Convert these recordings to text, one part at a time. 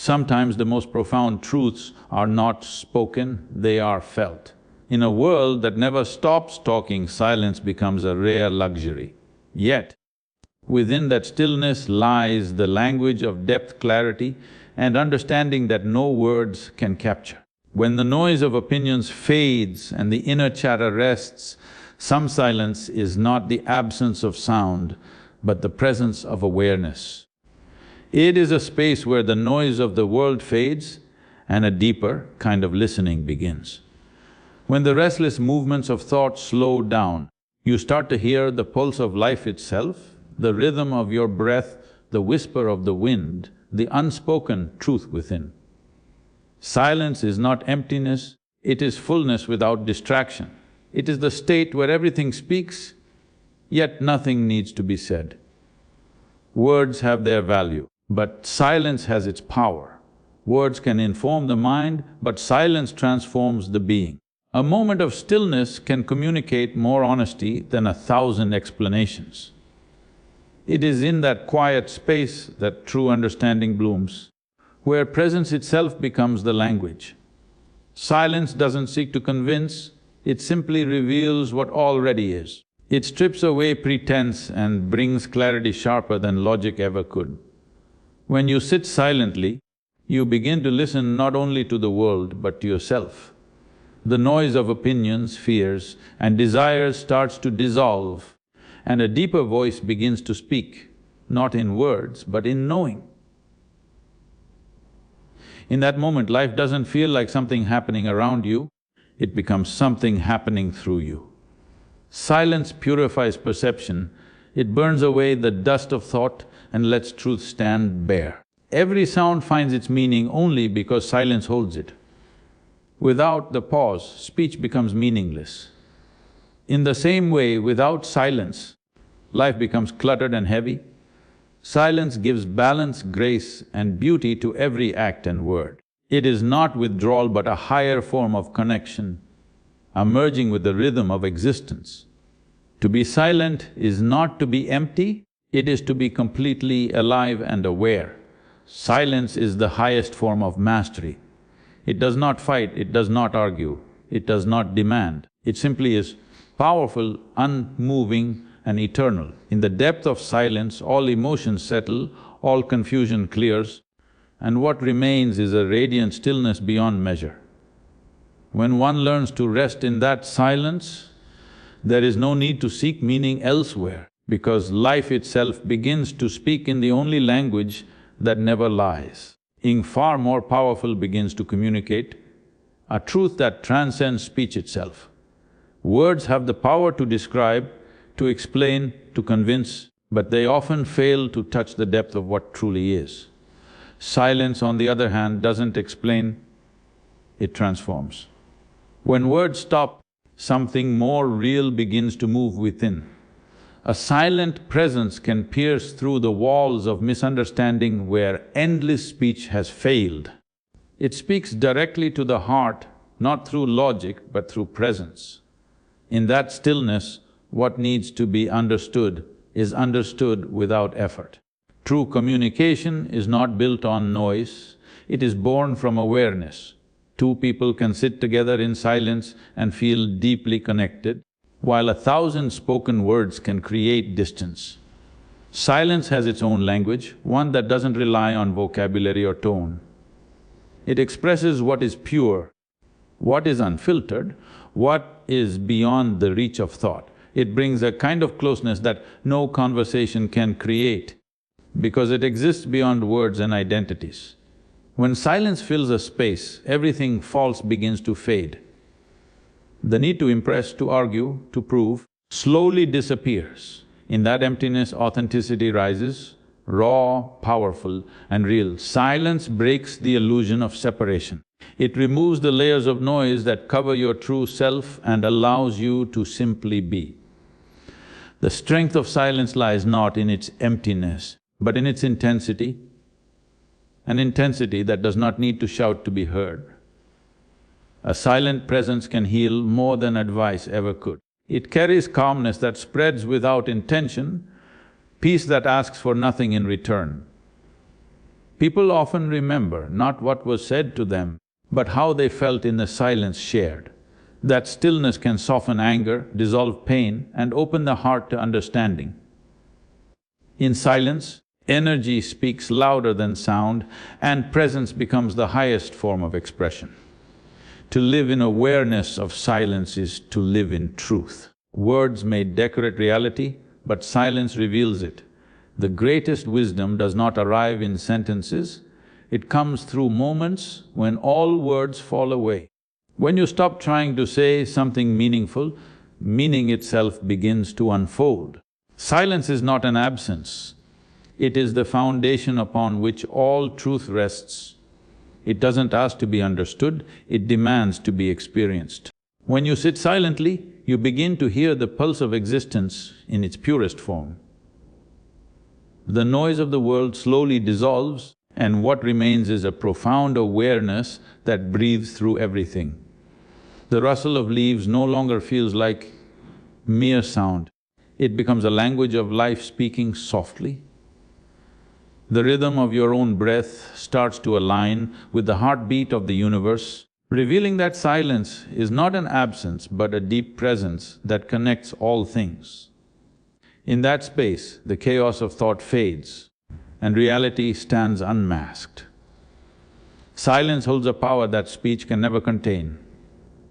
Sometimes the most profound truths are not spoken, they are felt. In a world that never stops talking, silence becomes a rare luxury. Yet, within that stillness lies the language of depth, clarity, and understanding that no words can capture. When the noise of opinions fades and the inner chatter rests, some silence is not the absence of sound, but the presence of awareness. It is a space where the noise of the world fades and a deeper kind of listening begins. When the restless movements of thought slow down, you start to hear the pulse of life itself, the rhythm of your breath, the whisper of the wind, the unspoken truth within. Silence is not emptiness, it is fullness without distraction. It is the state where everything speaks, yet nothing needs to be said. Words have their value, but silence has its power. Words can inform the mind, but silence transforms the being. A moment of stillness can communicate more honesty than 1,000 explanations. It is in that quiet space that true understanding blooms, where presence itself becomes the language. Silence doesn't seek to convince, it simply reveals what already is. It strips away pretense and brings clarity sharper than logic ever could. When you sit silently, you begin to listen not only to the world but to yourself. The noise of opinions, fears and desires starts to dissolve, and a deeper voice begins to speak, not in words but in knowing. In that moment, life doesn't feel like something happening around you, it becomes something happening through you. Silence purifies perception, it burns away the dust of thought and lets truth stand bare. Every sound finds its meaning only because silence holds it. Without the pause, speech becomes meaningless. In the same way, without silence, life becomes cluttered and heavy. Silence gives balance, grace and beauty to every act and word. It is not withdrawal but a higher form of connection, a merging with the rhythm of existence. To be silent is not to be empty, it is to be completely alive and aware. Silence is the highest form of mastery. It does not fight, it does not argue, it does not demand. It simply is powerful, unmoving and eternal. In the depth of silence, all emotions settle, all confusion clears, and what remains is a radiant stillness beyond measure. When one learns to rest in that silence, there is no need to seek meaning elsewhere, because life itself begins to speak in the only language that never lies. Ing far more powerful begins to communicate, a truth that transcends speech itself. Words have the power to describe, to explain, to convince, but they often fail to touch the depth of what truly is. Silence, on the other hand, doesn't explain, it transforms. When words stop, something more real begins to move within. A silent presence can pierce through the walls of misunderstanding where endless speech has failed. It speaks directly to the heart, not through logic but through presence. In that stillness, what needs to be understood is understood without effort. True communication is not built on noise, it is born from awareness. Two people can sit together in silence and feel deeply connected, while 1,000 spoken words can create distance. Silence has its own language, one that doesn't rely on vocabulary or tone. It expresses what is pure, what is unfiltered, what is beyond the reach of thought. It brings a kind of closeness that no conversation can create, because it exists beyond words and identities. When silence fills a space, everything false begins to fade. The need to impress, to argue, to prove, slowly disappears. In that emptiness, authenticity rises, raw, powerful and real. Silence breaks the illusion of separation. It removes the layers of noise that cover your true self and allows you to simply be. The strength of silence lies not in its emptiness, but in its intensity, an intensity that does not need to shout to be heard. A silent presence can heal more than advice ever could. It carries calmness that spreads without intention, peace that asks for nothing in return. People often remember not what was said to them, but how they felt in the silence shared. That stillness can soften anger, dissolve pain, and open the heart to understanding. In silence, energy speaks louder than sound, and presence becomes the highest form of expression. To live in awareness of silence is to live in truth. Words may decorate reality, but silence reveals it. The greatest wisdom does not arrive in sentences, it comes through moments when all words fall away. When you stop trying to say something meaningful, meaning itself begins to unfold. Silence is not an absence, it is the foundation upon which all truth rests. It doesn't ask to be understood, it demands to be experienced. When you sit silently, you begin to hear the pulse of existence in its purest form. The noise of the world slowly dissolves, and what remains is a profound awareness that breathes through everything. The rustle of leaves no longer feels like mere sound, it becomes a language of life speaking softly. The rhythm of your own breath starts to align with the heartbeat of the universe, revealing that silence is not an absence but a deep presence that connects all things. In that space, the chaos of thought fades and reality stands unmasked. Silence holds a power that speech can never contain.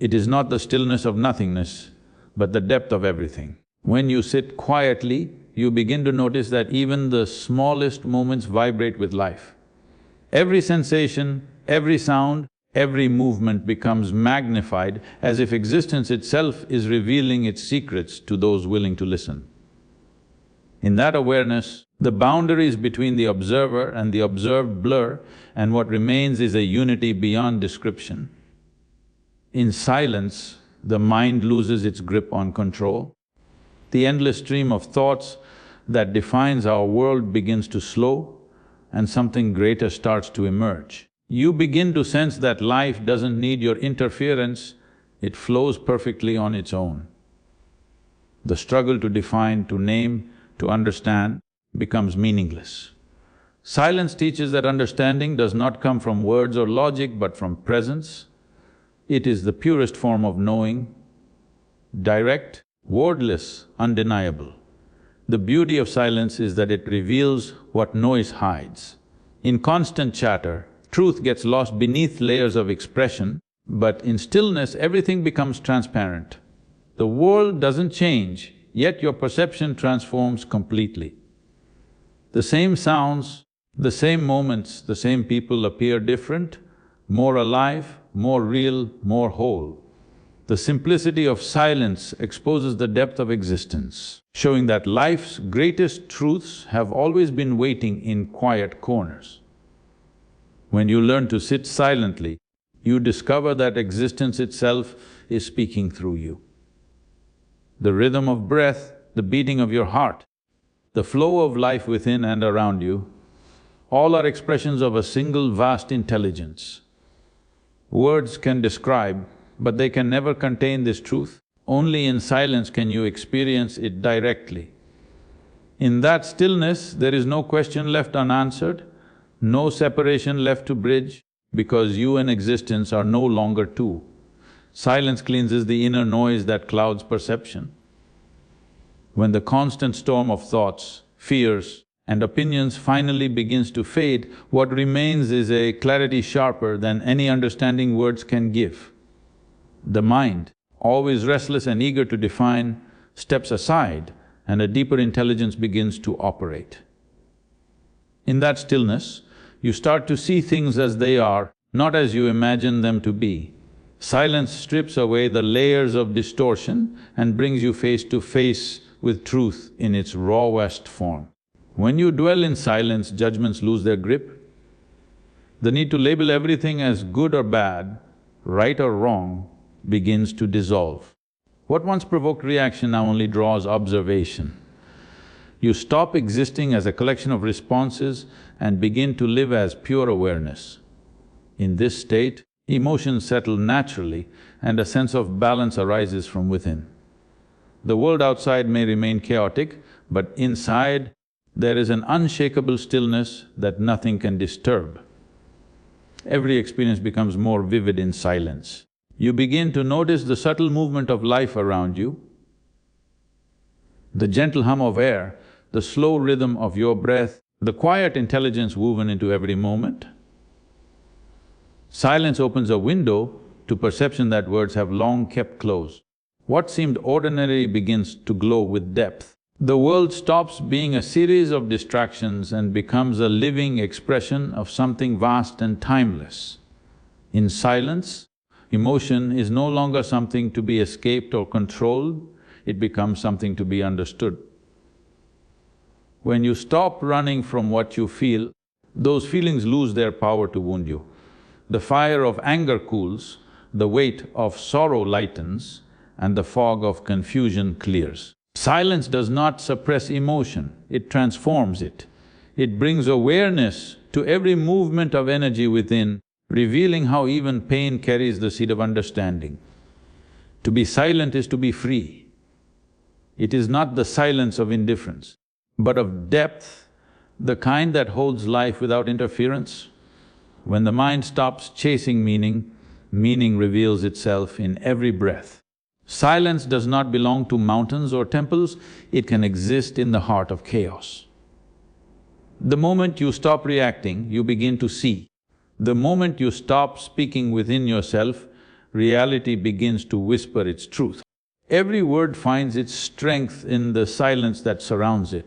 It is not the stillness of nothingness, but the depth of everything. When you sit quietly, you begin to notice that even the smallest moments vibrate with life. Every sensation, every sound, every movement becomes magnified as if existence itself is revealing its secrets to those willing to listen. In that awareness, the boundaries between the observer and the observed blur, and what remains is a unity beyond description. In silence, the mind loses its grip on control. The endless stream of thoughts that defines our world begins to slow, and something greater starts to emerge. You begin to sense that life doesn't need your interference, it flows perfectly on its own. The struggle to define, to name, to understand becomes meaningless. Silence teaches that understanding does not come from words or logic but from presence. It is the purest form of knowing, direct, wordless, undeniable. The beauty of silence is that it reveals what noise hides. In constant chatter, truth gets lost beneath layers of expression, but in stillness everything becomes transparent. The world doesn't change, yet your perception transforms completely. The same sounds, the same moments, the same people appear different, more alive, more real, more whole. The simplicity of silence exposes the depth of existence, showing that life's greatest truths have always been waiting in quiet corners. When you learn to sit silently, you discover that existence itself is speaking through you. The rhythm of breath, the beating of your heart, the flow of life within and around you, all are expressions of a single vast intelligence. Words can describe, but they can never contain this truth. Only in silence can you experience it directly. In that stillness, there is no question left unanswered, no separation left to bridge, because you and existence are no longer two. Silence cleanses the inner noise that clouds perception. When the constant storm of thoughts, fears, and opinions finally begins to fade, what remains is a clarity sharper than any understanding words can give. The mind, always restless and eager to define, steps aside and a deeper intelligence begins to operate. In that stillness, you start to see things as they are, not as you imagine them to be. Silence strips away the layers of distortion and brings you face to face with truth in its rawest form. When you dwell in silence, judgments lose their grip. The need to label everything as good or bad, right or wrong, begins to dissolve. What once provoked reaction now only draws observation. You stop existing as a collection of responses and begin to live as pure awareness. In this state, emotions settle naturally and a sense of balance arises from within. The world outside may remain chaotic, but inside, There is an unshakable stillness that nothing can disturb. Every experience becomes more vivid in silence. You begin to notice the subtle movement of life around you, the gentle hum of air, the slow rhythm of your breath, the quiet intelligence woven into every moment. Silence opens a window to perception that words have long kept closed. What seemed ordinary begins to glow with depth. The world stops being a series of distractions and becomes a living expression of something vast and timeless. In silence, emotion is no longer something to be escaped or controlled, it becomes something to be understood. When you stop running from what you feel, those feelings lose their power to wound you. The fire of anger cools, the weight of sorrow lightens, and the fog of confusion clears. Silence does not suppress emotion, it transforms it. It brings awareness to every movement of energy within, revealing how even pain carries the seed of understanding. To be silent is to be free. It is not the silence of indifference, but of depth, the kind that holds life without interference. When the mind stops chasing meaning, meaning reveals itself in every breath. Silence does not belong to mountains or temples, it can exist in the heart of chaos. The moment you stop reacting, you begin to see. The moment you stop speaking within yourself, reality begins to whisper its truth. Every word finds its strength in the silence that surrounds it.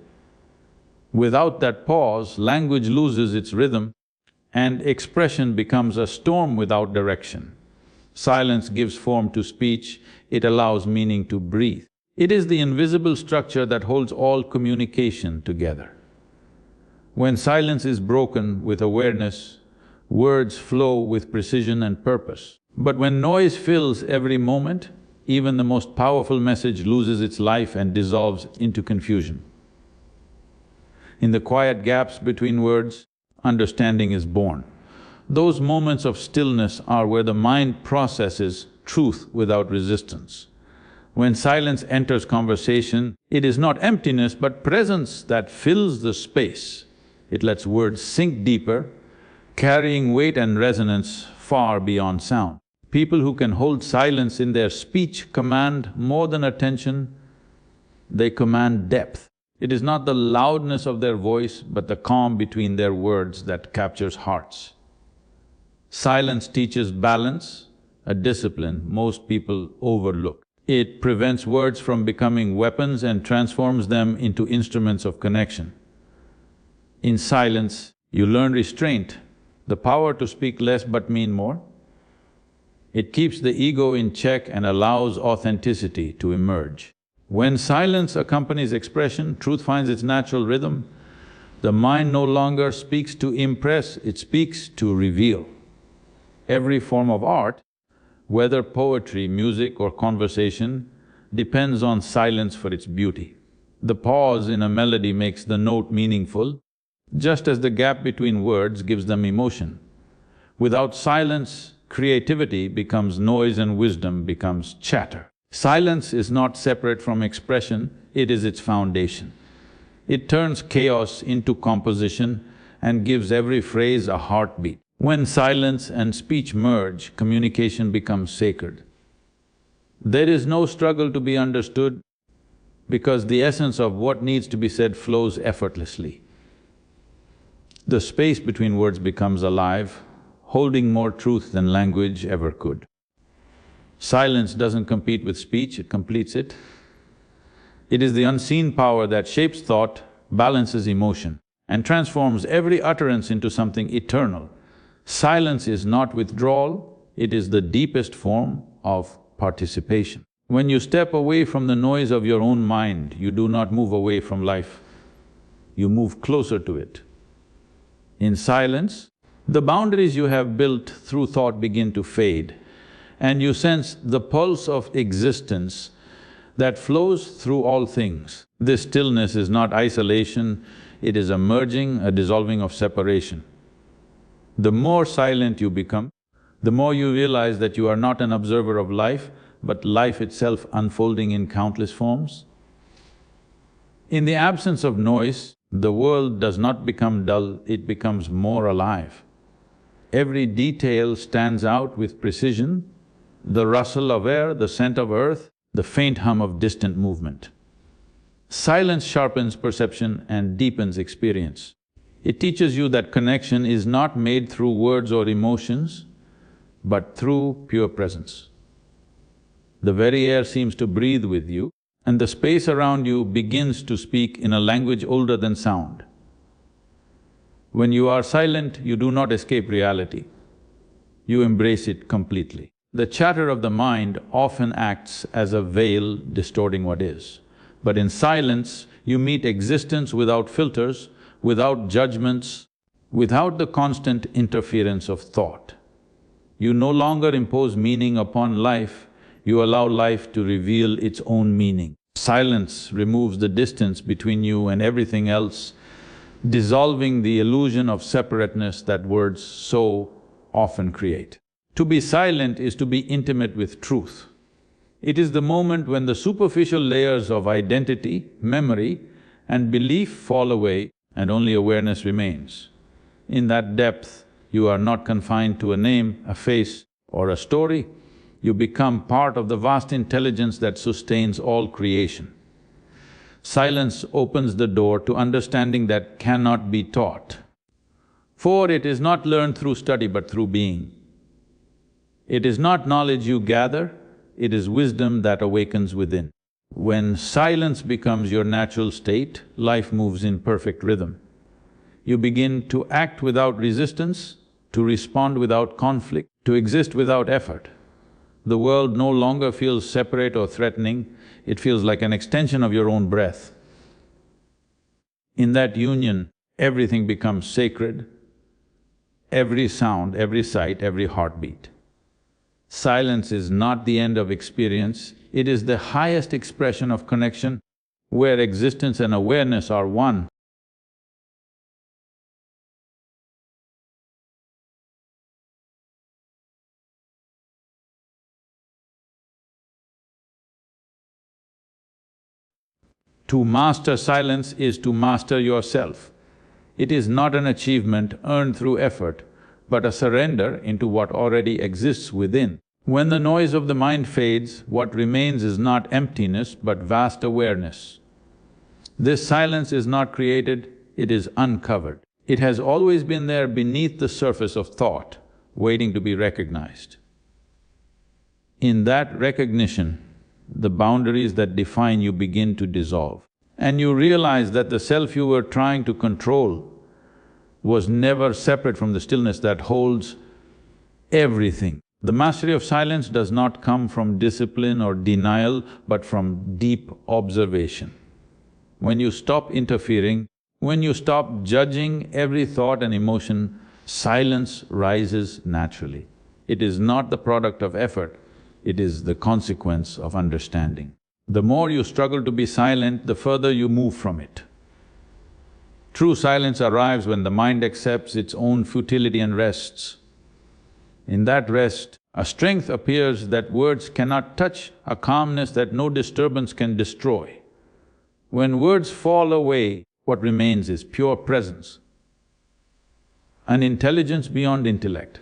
Without that pause, language loses its rhythm and expression becomes a storm without direction. Silence gives form to speech, it allows meaning to breathe. It is the invisible structure that holds all communication together. When silence is broken with awareness, words flow with precision and purpose. But when noise fills every moment, even the most powerful message loses its life and dissolves into confusion. In the quiet gaps between words, understanding is born. Those moments of stillness are where the mind processes truth without resistance. When silence enters conversation, it is not emptiness but presence that fills the space. It lets words sink deeper, carrying weight and resonance far beyond sound. People who can hold silence in their speech command more than attention, they command depth. It is not the loudness of their voice, but the calm between their words that captures hearts. Silence teaches balance, a discipline most people overlook. It prevents words from becoming weapons and transforms them into instruments of connection. In silence, you learn restraint, the power to speak less but mean more. It keeps the ego in check and allows authenticity to emerge. When silence accompanies expression, truth finds its natural rhythm. The mind no longer speaks to impress, it speaks to reveal. Every form of art, whether poetry, music or conversation, depends on silence for its beauty. The pause in a melody makes the note meaningful, just as the gap between words gives them emotion. Without silence, creativity becomes noise and wisdom becomes chatter. Silence is not separate from expression, it is its foundation. It turns chaos into composition and gives every phrase a heartbeat. When silence and speech merge, communication becomes sacred. There is no struggle to be understood because the essence of what needs to be said flows effortlessly. The space between words becomes alive, holding more truth than language ever could. Silence doesn't compete with speech, it completes it. It is the unseen power that shapes thought, balances emotion, and transforms every utterance into something eternal. Silence is not withdrawal, it is the deepest form of participation. When you step away from the noise of your own mind, you do not move away from life, you move closer to it. In silence, the boundaries you have built through thought begin to fade, and you sense the pulse of existence that flows through all things. This stillness is not isolation, it is a merging, a dissolving of separation. The more silent you become, the more you realize that you are not an observer of life, but life itself unfolding in countless forms. In the absence of noise, The world does not become dull, it becomes more alive. Every detail stands out with precision, the rustle of air, the scent of earth, the faint hum of distant movement. Silence sharpens perception and deepens experience. It teaches you that connection is not made through words or emotions, but through pure presence. The very air seems to breathe with you, and the space around you begins to speak in a language older than sound. When you are silent, you do not escape reality, you embrace it completely. The chatter of the mind often acts as a veil distorting what is. But in silence, you meet existence without filters, without judgments, without the constant interference of thought. You no longer impose meaning upon life, you allow life to reveal its own meaning. Silence removes the distance between you and everything else, dissolving the illusion of separateness that words so often create. To be silent is to be intimate with truth. It is the moment when the superficial layers of identity, memory and belief fall away and only awareness remains. In that depth, you are not confined to a name, a face or a story. You become part of the vast intelligence that sustains all creation. Silence opens the door to understanding that cannot be taught. For it is not learned through study but through being. It is not knowledge you gather, it is wisdom that awakens within. When silence becomes your natural state, life moves in perfect rhythm. You begin to act without resistance, to respond without conflict, to exist without effort. The world no longer feels separate or threatening, it feels like an extension of your own breath. In that union, everything becomes sacred, every sound, every sight, every heartbeat. Silence is not the end of experience, it is the highest expression of connection, where existence and awareness are one. To master silence is to master yourself. It is not an achievement earned through effort, but a surrender into what already exists within. When the noise of the mind fades, what remains is not emptiness but vast awareness. This silence is not created, it is uncovered. It has always been there beneath the surface of thought, waiting to be recognized. In that recognition, the boundaries that define you begin to dissolve. And you realize that the self you were trying to control was never separate from the stillness that holds everything. The mastery of silence does not come from discipline or denial, but from deep observation. When you stop interfering, when you stop judging every thought and emotion, silence rises naturally. It is not the product of effort, it is the consequence of understanding. The more you struggle to be silent, the further you move from it. True silence arrives when the mind accepts its own futility and rests. In that rest, a strength appears that words cannot touch, a calmness that no disturbance can destroy. When words fall away, what remains is pure presence, an intelligence beyond intellect.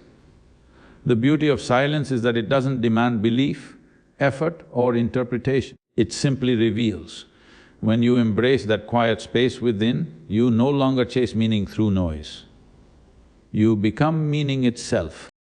The beauty of silence is that it doesn't demand belief, effort or interpretation, it simply reveals. When you embrace that quiet space within, you no longer chase meaning through noise. You become meaning itself.